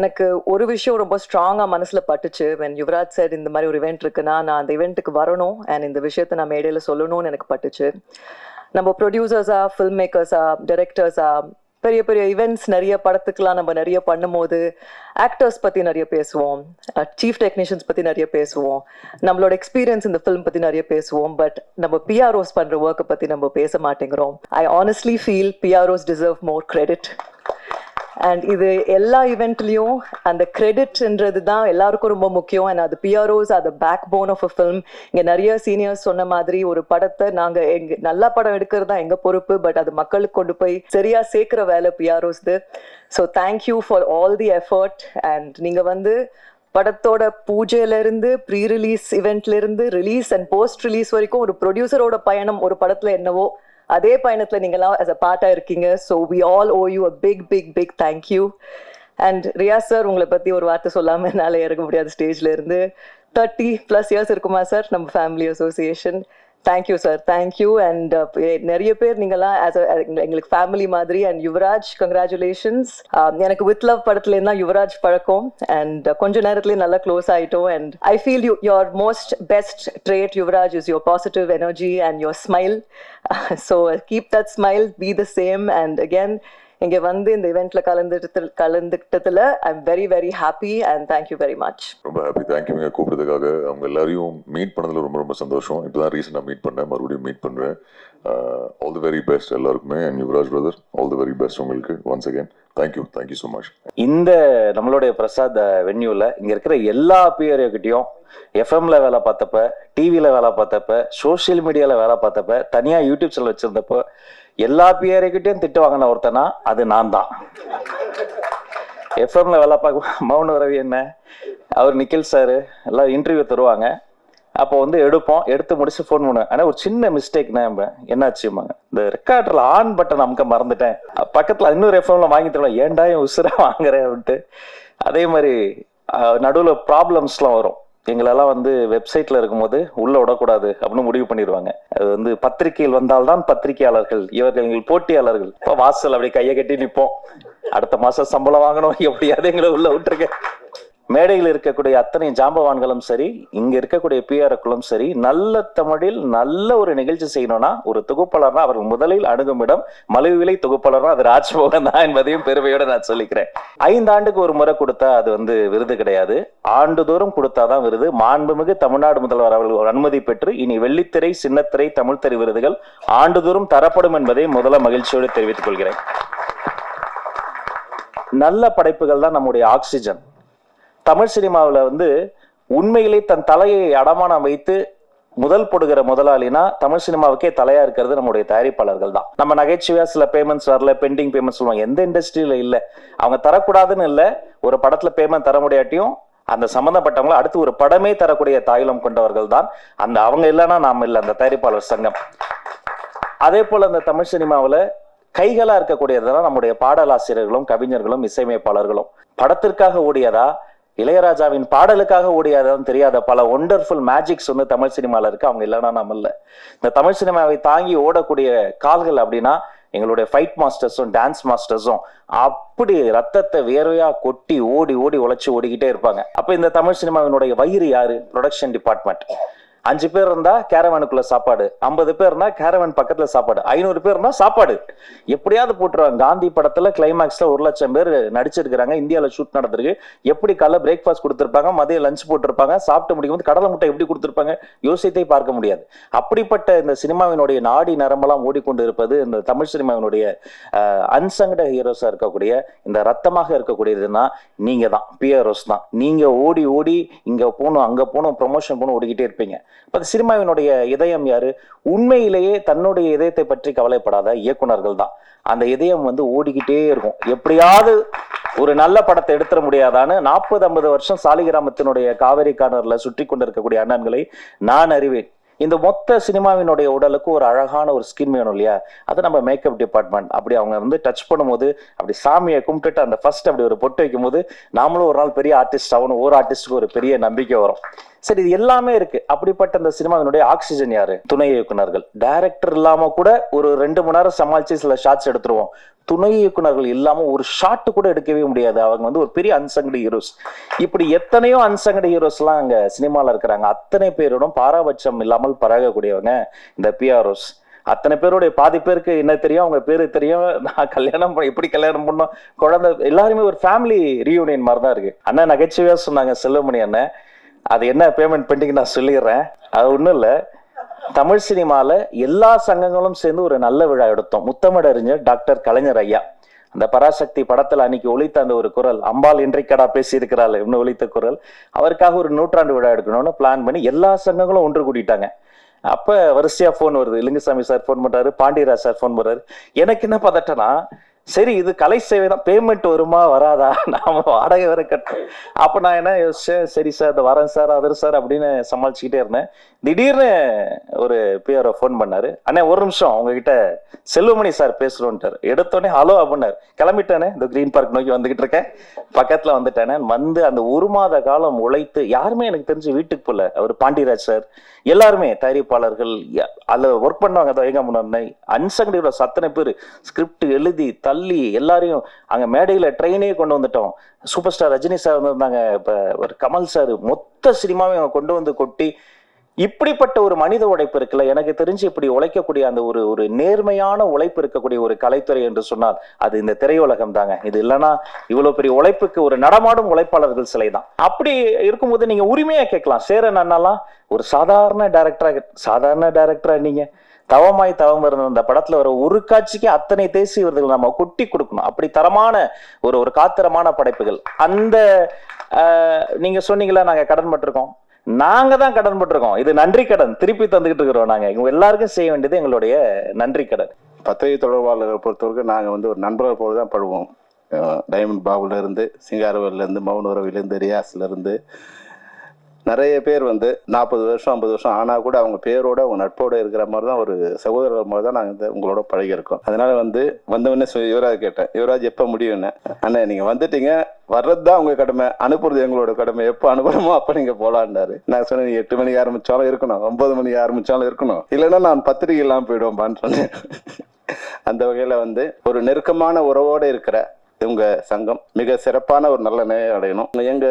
எனக்கு ஒரு விஷயம் ரொம்ப ஸ்ட்ராங்கா மனசுல பட்டுச்சு. when யுவராஜ் said இந்த மாதிரி ஒரு இவெண்ட் இருக்குன்னா நான் அந்த இவெண்ட்டுக்கு வரணும் அண்ட் இந்த விஷயத்தை நான் மேடையில சொல்லணும்னு எனக்கு பட்டுச்சு. நம்ம ப்ரொடியூசர்ஸா, ஃபில்ம் மேக்கர்ஸா, டைரக்டர்ஸா, பெரிய பெரிய ஈவெண்ட்ஸ் நிறைய படத்துக்கெல்லாம் நம்ம நிறைய பண்ணும்போது ஆக்டர்ஸ் பற்றி நிறைய பேசுவோம், சீஃப் டெக்னீஷியன்ஸ் பற்றி நிறைய பேசுவோம், நம்மளோட எக்ஸ்பீரியன்ஸ் இந்த ஃபிலிம் பற்றி நிறைய பேசுவோம். பட் நம்ம பிஆர்ஓஸ் பண்ணுற ஒர்க்கை பற்றி நம்ம பேச மாட்டேங்கிறோம். I honestly feel PROs deserve more credit. And இது எல்லா ஈவெண்ட்லேயும் அந்த கிரெடிட்ன்றது தான் எல்லாருக்கும் ரொம்ப முக்கியம். அண்ட் அது பிஆர்ஓஸ் அது backbone of a film. இங்கே நிறைய சீனியர்ஸ் சொன்ன மாதிரி ஒரு படத்தை நாங்கள் நல்ல படம் எடுக்கிறது தான் எங்கள் பொறுப்பு, பட் அது மக்களுக்கு கொண்டு போய் சரியாக சேர்க்குற வேலை பிஆர்ஓஸ்து. So thank you for all the effort. And நீங்கள் படத்தோட பூஜையிலேருந்து ப்ரீ ரிலீஸ் இவெண்ட்லேருந்து ரிலீஸ் அண்ட் போஸ்ட் ரிலீஸ் வரைக்கும் ஒரு ப்ரொடியூசரோட பயணம் ஒரு படத்தில் என்னவோ அதே பயணத்தில் நீங்களாம் as a பார்ட்டாக இருக்கீங்க. So we all owe you a big thank you. And Riyaz sir, உங்களை பற்றி ஒரு வார்த்தை சொல்லாமல் என்னால் இறங்க முடியாது ஸ்டேஜில் இருந்து. 30+ இயர்ஸ் இருக்குமா சார் நம்ம family association? Thank you sir, thank you. And நிறைய பேர் நீங்களாம் எங்களுக்கு ஃபேமிலி மாதிரி. And Yuvaraj, congratulations. எனக்கு வித் லவ் படத்துலேருந்து தான் யுவராஜ் பழக்கம் அண்ட் கொஞ்ச நேரத்துலேயே நல்லா க்ளோஸ் ஆகிட்டோம். And I feel your most best trait Yuvraj is your positive energy and your smile. So keep that smile, be the same. And again இங்கே இந்த இவெண்ட்ல கலந்துக்கிட்டதுல I am very happy and thank you very much. ரொம்ப happy, thank you நீங்கள் கூப்பிட்டதுக்காக. அவங்க எல்லாரையும் meet பண்ணதில் ரொம்ப சந்தோஷம். இப்போ தான் ரீசெண்டாக மீட் பண்ணேன், மறுபடியும் மீட் பண்ணுறேன். ஆல் தி வெரி பெஸ்ட் எல்லாருக்குமே. And Yuvraj brother, all the very best உங்களுக்கு. Once again thank you so much. இந்த நம்மளுடைய பிரசாத் வென்யூவில் இங்கே இருக்கிற எல்லா பிஆர்ஓக்கிட்டையும் எஃப்எம்ல வேலை பார்த்தப்ப, டிவியில் வேலை பார்த்தப்ப, சோசியல் மீடியாவில் வேலை பார்த்தப்ப, தனியாக யூடியூப் சேனல் வச்சுருந்தப்போ எல்லா பிஆர்ஓக்கிட்டையும் திட்டு வாங்கின ஒருத்தனா அது நான் தான். எஃப்எம்ல வேலை பார்க்க மௌன ரவி என்ன, அவர் நிக்கில் சார் எல்லாம் இன்டர்வியூ தருவாங்க. அப்போ எடுப்போம், எடுத்து முடிச்சு ஃபோன் பண்ணுவேன். ஆனால் ஒரு சின்ன மிஸ்டேக்னா என்னாச்சுமாங்க, இந்த ரெக்கார்டரில் ஆன் பட்டன் அமுக்க மறந்துட்டேன். பக்கத்தில் இன்னொரு எஃப்எம்ல வாங்கி தருவேன், ஏன்டா என் உசுரா வாங்குறேன் அப்படின்ட்டு. அதே மாதிரி நடுவில் ப்ராப்ளம்ஸ்லாம் வரும். எங்களெல்லாம் வெப்சைட்ல இருக்கும்போது உள்ள விடக்கூடாது அப்படின்னு முடிவு பண்ணிடுவாங்க. அது பத்திரிகையில் வந்தால்தான் பத்திரிகையாளர்கள், இவர்கள் எங்கள் போட்டியாளர்கள். இப்போ வாசல் அப்படி கையை கட்டி நிற்போம், அடுத்த மாசம் சம்பளம் வாங்கணும், எப்படியாவது எங்களை உள்ள விட்டுருக்கேன். மேடையில் இருக்கக்கூடிய அத்தனை ஜாம்பவான்களும் சரி, இங்க இருக்கக்கூடிய பிஆர்ஓக்களும் சரி, நல்ல தமிழில் நல்ல ஒரு நிகழ்ச்சி செய்யணும்னா ஒரு தொகுப்பாளர்னா அவர்கள் முதலில் அணுகும் இடம் மலிவிலை தொகுப்பாளர்னா அது ராஜ்மோகன் தான் என்பதையும் பெருமையோட நான் சொல்லிக்கிறேன். 5 ஆண்டுக்கு ஒரு முறை கொடுத்தா அது விருது கிடையாது, ஆண்டுதோறும் கொடுத்தாதான் விருது. மாண்புமிகு தமிழ்நாடு முதல்வர் அவர்கள் அனுமதி பெற்று இனி வெள்ளித்திரை, சின்னத்திரை, தமிழ்த்திரை விருதுகள் ஆண்டுதோறும் தரப்படும் என்பதை முதல்ல மகிழ்ச்சியோடு தெரிவித்துக் கொள்கிறேன். நல்ல படைப்புகள் தான் நம்முடைய ஆக்சிஜன். தமிழ் சினிமாவில் உண்மையிலே தன் தலையை அடமானம் வைத்து முதல் போடுகிற முதலாளினா தமிழ் சினிமாவுக்கே தலையா இருக்கிறது நம்முடைய தயாரிப்பாளர்கள் தான். நம்ம நகைச்சுவையா சில பேமெண்ட்ஸ் வரல, பெண்டிங் பேமெண்ட் சொல்லுவாங்க, எந்த இண்டஸ்ட்ரியில இல்ல. அவங்க தரக்கூடாதுன்னு இல்லை, ஒரு படத்துல பேமெண்ட் தர முடியாட்டியும் அந்த சம்பந்தப்பட்டவங்களை அடுத்து ஒரு படமே தரக்கூடிய தாயுளம் கொண்டவர்கள் தான் அந்த. அவங்க இல்லைன்னா நாம இல்லை, அந்த தயாரிப்பாளர் சங்கம். அதே போல அந்த தமிழ் சினிமாவில் கைகளா இருக்கக்கூடியதுதான் நம்முடைய பாடலாசிரியர்களும் கவிஞர்களும் இசையமைப்பாளர்களும். படத்திற்காக ஓடியதா, இளையராஜாவின் பாடலுக்காக ஓடியாதான் தெரியாத பல ஒண்டர்ஃபுல் மேஜிக்ஸ் தமிழ் சினிமால இருக்கு. அவங்க இல்லைன்னா நம்ம இல்லை. இந்த தமிழ் சினிமாவை தாங்கி ஓடக்கூடிய கால்கள் அப்படின்னா எங்களுடைய ஃபைட் மாஸ்டர்ஸும் டான்ஸ் மாஸ்டர்ஸும் அப்படி ரத்தத்தை வேர்வையா கொட்டி ஓடி உழைச்சு ஓடிக்கிட்டே இருப்பாங்க. அப்ப இந்த தமிழ் சினிமாவினுடைய வயிறு யாரு? Production department. 5 பேர் இருந்தா கேரவனுக்குள்ள சாப்பாடு, 50 பேர் இருந்தா கேரவன் பக்கத்துல சாப்பாடு, 500 பேர் இருந்தா சாப்பாடு எப்படியாவது போட்டுருவாங்க. காந்தி படத்துல கிளைமேக்ஸ்ல 1 லட்சம் பேர் நடிச்சிருக்கிறாங்க, இந்தியாவில ஷூட் நடந்திருக்கு. எப்படி காலைல பிரேக்ஃபாஸ்ட் கொடுத்திருப்பாங்க, மதியம் லஞ்ச் போட்டிருப்பாங்க, சாப்பிட்டு முடிக்கும் கடலை முட்டை எப்படி கொடுத்திருப்பாங்க, யோசித்தே பார்க்க முடியாது. அப்படிப்பட்ட இந்த சினிமாவினுடைய நாடி நரம்பெல்லாம் ஓடிக்கொண்டு இருப்பது இந்த தமிழ் சினிமாவினுடைய அன்சங்கட ஹீரோஸா இருக்கக்கூடிய, இந்த ரத்தமாக இருக்கக்கூடியதுன்னா நீங்க தான், பிஆர்ஓஸ் தான். நீங்க ஓடி இங்க போகணும், அங்க போகணும், ப்ரொமோஷன் போகணும், ஓடிக்கிட்டே இருப்பீங்க. சினிமாவினுடைய இதயம் யாரு? உண்மையிலேயே தன்னுடைய இதயத்தை பற்றி கவலைப்படாத இயக்குனர்கள் தான். அந்த இதயம் ஓடிக்கிட்டே இருக்கும். எப்படியாவது ஒரு நல்ல படத்தை எடுத்துட முடியாதான்னு 40-50 வருஷம் சாலிகிராமத்தினுடைய காவேரி கார்னர்ல சுற்றி கொண்டிருக்கக்கூடிய அண்ணன்களை நான் அறிவேன். இந்த மொத்த சினிமாவினுடைய உடலுக்கு ஒரு அழகான ஒரு ஸ்கின் வேணும் இல்லையா? அது நம்ம மேக்கப் டிபார்ட்மெண்ட். அப்படி அவங்க டச் பண்ணும்போது அப்படி சாமியை கும்பிட்டுட்டு அந்த ஃபர்ஸ்ட் அப்படி ஒரு பொட்டு வைக்கும் போது நாமளும் ஒரு நாள் பெரிய ஆர்டிஸ்ட் ஆகணும், ஒரு ஆர்டிஸ்டுக்கு ஒரு பெரிய நம்பிக்கை வரும். சரி, இது எல்லாமே இருக்கு. அப்படிப்பட்ட இந்த சினிமாவினுடைய ஆக்சிஜன் யாரு? துணை இயக்குனர்கள். டைரக்டர் இல்லாம கூட ஒரு 2 மணி நேரம் சமாளிச்சு சில ஷாட்ஸ் எடுத்துருவோம். துணை இயக்குனர்கள் இல்லாம ஒரு ஷாட் கூட எடுக்கவே முடியாது. அவங்க வந்து ஒரு பெரிய அன்சங்கடு ஹீரோஸ். இப்படி எத்தனையோ அன்சங்கடு ஹீரோஸ் எல்லாம் அங்க சினிமால இருக்கிறாங்க. அத்தனை பேரோடும் பாராபட்சம் இல்லாமல் பழகக்கூடியவங்க இந்த பிஆர்ஓஸ். அத்தனை பேருடைய பாதி பேருக்கு என்ன தெரியும், அவங்க பேரு தெரியும். நான் கல்யாணம் எப்படி கல்யாணம் பண்ணோம், குழந்தை, எல்லாருமே ஒரு ஃபேமிலி ரீயூனியன் மாதிரி தான் இருக்கு. அண்ணா நகைச்சுவையா சொன்னாங்க செல்வமணி அண்ணன், அது என்ன பேமெண்ட் பெண்டிங் நான் சொல்லிடுறேன். அது ஒண்ணும் இல்ல, தமிழ் சினிமால எல்லா சங்கங்களும் சேர்ந்து ஒரு நல்ல விழா எடுத்தோம். முத்தமிழறிஞர் டாக்டர் கலைஞர் ஐயா அந்த பராசக்தி படத்துல அன்னைக்கு ஒலித்த அந்த ஒரு குரல், அம்பாள் இன்றைக்கடா பேசி இருக்கிறாள் இன்னும் ஒலித்த குரல், அவருக்காக ஒரு 100ஆண்டு விழா எடுக்கணும்னு பிளான் பண்ணி எல்லா சங்கங்களும் ஒன்று கூட்டிட்டாங்க. அப்ப வரிசையா போன் வருது. லிங்குசாமி சார் போன் பண்றாரு, பாண்டியராஜ் சார் போன் பண்றாரு. எனக்கு என்ன பதட்டனா, சரி இது கலை சேவை தான், பேமெண்ட் வருமா வராதா, நாம வாடகை வர கட்டணும். அப்ப நான் என்ன யோசிச்சேன், சரி சார் இந்த வரேன் சார் அதர் சார் அப்படின்னு சமாளிச்சுக்கிட்டே இருந்தேன். திடீர்னு ஒரு பிஆர்ஓ ஃபோன் பண்ணாரு, அண்ணே ஒரு நிமிஷம் உங்ககிட்ட செல்வமணி சார் பேசுறோன்ட்டார். எடுத்தோடனே ஹலோ அப்படின்னாரு. கிளம்பிட்டானே, இந்த கிரீன் பார்க் நோக்கி வந்துகிட்டு இருக்கேன், பக்கத்துல வந்துட்டானே. வந்து அந்த 1 மாத காலம் உழைத்து யாருமே எனக்கு தெரிஞ்சு வீட்டுக்கு போல, அவர் பாண்டியராஜ் சார் எல்லாருமே தயாரிப்பாளர்கள் அதுல ஒர்க் பண்ணவங்க எங்க முன்னாடி அன்சங்கடியோட அத்தனை பேர் ஸ்கிரிப்ட் எழுதி தள்ளி எல்லாரையும் அங்க மேடையில ட்ரெயினே கொண்டு வந்துட்டோம். சூப்பர் ஸ்டார் ரஜினி சார் வந்திருந்தாங்க, இப்ப ஒரு கமல் சார், மொத்த சினிமாவை அவங்க கொண்டு வந்து கொட்டி இப்படிப்பட்ட ஒரு மனித உழைப்பு இருக்குல்ல, எனக்கு தெரிஞ்சு இப்படி உழைக்கக்கூடிய அந்த ஒரு நேர்மையான உழைப்பு இருக்கக்கூடிய ஒரு கலைத்துறை என்று சொன்னால் அது இந்த திரையுலகம் தாங்க. இது இல்லைன்னா இவ்வளவு பெரிய உழைப்புக்கு ஒரு நடமாடும் உழைப்பாளர்கள் சிலை தான். அப்படி இருக்கும்போது நீங்க உரிமையா கேட்கலாம், சேரன் அண்ணாலாம் ஒரு சாதாரண டைரக்டரா நீங்க தவமாய் தவம் இருந்த அந்த படத்துல வர ஒரு காட்சிக்கு அத்தனை தேசிய விருதுகள் நம்ம கொட்டி கொடுக்கணும். அப்படி தரமான ஒரு காத்திரமான படைப்புகள். அந்த நீங்க சொன்னீங்களா நாங்க கடன் பட்டிருக்கோம், நாங்க தான் கடன் பட்டிருக்கோம். இது நன்றி கடன் திருப்பி தந்துகிட்டு இருக்கிறோம். நாங்க இவங்க எல்லாருக்கும் செய்ய வேண்டியது எங்களுடைய நன்றி கடன். பத்திரிகை தொடர்பாளர்கள் பொறுத்தவரைக்கும் நாங்க வந்து ஒரு நண்பர்கள் போல தான் படுவோம். டைமண்ட் பாபுல இருந்து, சிங்காரவேல இருந்து, மௌன உறவில இருந்து, ரியாஸ்ல இருந்து நிறைய பேர் வந்து 40 வருஷம் 50 வருஷம் ஆனா கூட அவங்க பேரோட அவங்க நட்போட இருக்கிற மாதிரி தான், ஒரு சகோதரர் மாதிரி தான் நாங்க உங்களோட பழகிருக்கோம். அதனால வந்தவொடனே யுவராஜ் கேட்டேன், யுவராஜ் எப்ப முடியும்னு. அண்ணா நீங்க வந்துட்டீங்க, வர்றதுதான் உங்க கடமை, அனுப்புறது எங்களோட கடமை, எப்ப அனுப்புறமோ அப்ப நீங்க போலான்னாரு. நான் சொன்னேன் 8 மணிக்கு ஆரம்பிச்சாலும் இருக்கணும், 9 மணிக்கு ஆரம்பிச்சாலும் இருக்கணும், இல்லைன்னா நான் பத்திரிகை இல்லாம போயிடுவேன்பான்னு சொன்னேன். அந்த வகையில ஒரு நெருக்கமான உறவோட இருக்கிற உங்க சங்கம் மிக சிறப்பான ஒரு நல்ல நிலையை அடையணும். எங்க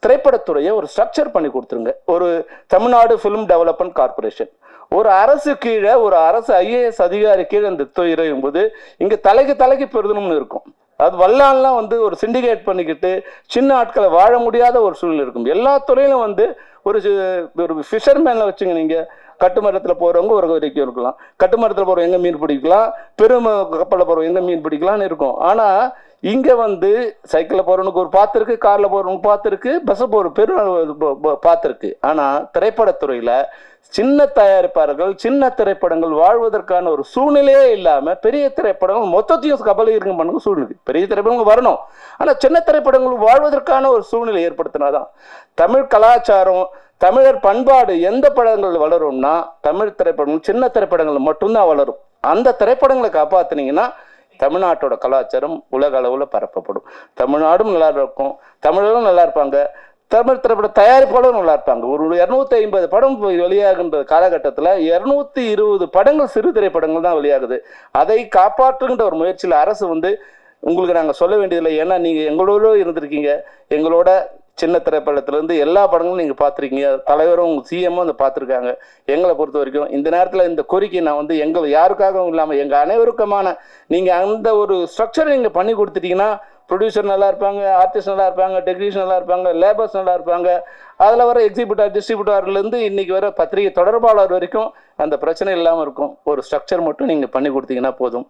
திரைப்படத்துறையை ஒரு ஸ்ட்ரக்சர் பண்ணி கொடுத்துருங்க. ஒரு தமிழ்நாடு பிலிம் டெவலப்மெண்ட் கார்பரேஷன், ஒரு அரசு கீழே, ஒரு அரசு IAS அதிகாரி கீழே இந்த துறையும் போது இங்க தலைக்கு பெருதணும்னு இருக்கும். அது வல்லான்லாம் ஒரு சிண்டிகேட் பண்ணிக்கிட்டு சின்ன ஆட்களை வாழ முடியாத ஒரு சூழ்நிலை இருக்கும். எல்லா துறையிலும் ஒரு ஃபிஷர்மேன்ல வச்சுங்க, நீங்க கட்டுமரத்துல போறவங்க ஒரு வரைக்கும் இருக்கலாம், கட்டுமரத்துல போறவங்க எங்க மீன் பிடிக்கலாம், பெரும் கப்பல்ல போறவங்க எங்க மீன் பிடிக்கலாம்னு இருக்கும். ஆனா இங்க சைக்கிள்ல போறவனுக்கு ஒரு பாத்து இருக்கு, கார்ல போறவனுக்கு பாத்து இருக்கு, பஸ் போற பெரும் பாத்து இருக்கு. ஆனா திரைப்படத்துறையில சின்ன தயாரிப்பாளர்கள், சின்ன திரைப்படங்கள் வாழ்வதற்கான ஒரு சூழ்நிலையே இல்லாம பெரிய திரைப்படங்கள் மொத்தத்தையும் கபலீகரம் பண்ணுங்க சூழ்நிலை. பெரிய திரைப்படங்கள் வரணும், ஆனா சின்ன திரைப்படங்கள் வாழ்வதற்கான ஒரு சூழ்நிலை ஏற்படுத்தினாதான் தமிழ் கலாச்சாரம், தமிழர் பண்பாடு எந்த படங்கள் வளரும்னா தமிழ் திரைப்படங்கள், சின்ன திரைப்படங்கள் மட்டும்தான் வளரும். அந்த திரைப்படங்களை காப்பாத்தினீங்கன்னா தமிழ்நாட்டோட கலாச்சாரம் உலக அளவுல பரப்பப்படும். தமிழ்நாடும் நல்லா இருக்கும், தமிழரும் நல்லா இருப்பாங்க, தமிழ் திரைப்பட தயாரிப்பாளரும் நல்லா இருப்பாங்க. ஒரு 250 படம் வெளியாகின்ற காலகட்டத்தில் 220 படங்கள் சிறு திரைப்படங்கள் தான் வெளியாகுது. அதை காப்பாற்றுகின்ற ஒரு முயற்சியில் அரசு உங்களுக்கு நாங்கள் சொல்ல வேண்டியதில்லை. ஏன்னா நீங்கள் எங்களோட இருந்திருக்கீங்க, எங்களோட சின்ன திரைப்படத்திலேருந்து எல்லா படங்களும் நீங்கள் பார்த்துருக்கீங்க, தலைவரும் சிஎம்மும் பார்த்துருக்காங்க. எங்களை பொறுத்த வரைக்கும் இந்த நேரத்தில் இந்த கோரிக்கை நான் எங்களை யாருக்காகவும் இல்லாமல் எங்கள் அனைவருக்குமான நீங்கள் அந்த ஒரு ஸ்ட்ரக்சரை நீங்கள் பண்ணி கொடுத்துட்டீங்கன்னா ப்ரொடியூசர் நல்லா இருப்பாங்க, ஆர்டிஸ்ட் நல்லா இருப்பாங்க, டெக்னீஷியன் நல்லா இருப்பாங்க, லேபர்ஸ் நல்லா இருப்பாங்க, அதில் வர எக்ஸிபியூட்டர் டிஸ்ட்ரிபியூட்டர்லேருந்து இன்னைக்கு வர பத்திரிகை தொடர்பாளர் வரைக்கும் அந்த பிரச்சனை இல்லாமல் இருக்கும். ஒரு ஸ்ட்ரக்சர் மட்டும் நீங்கள் பண்ணி கொடுத்தீங்கன்னா போதும்.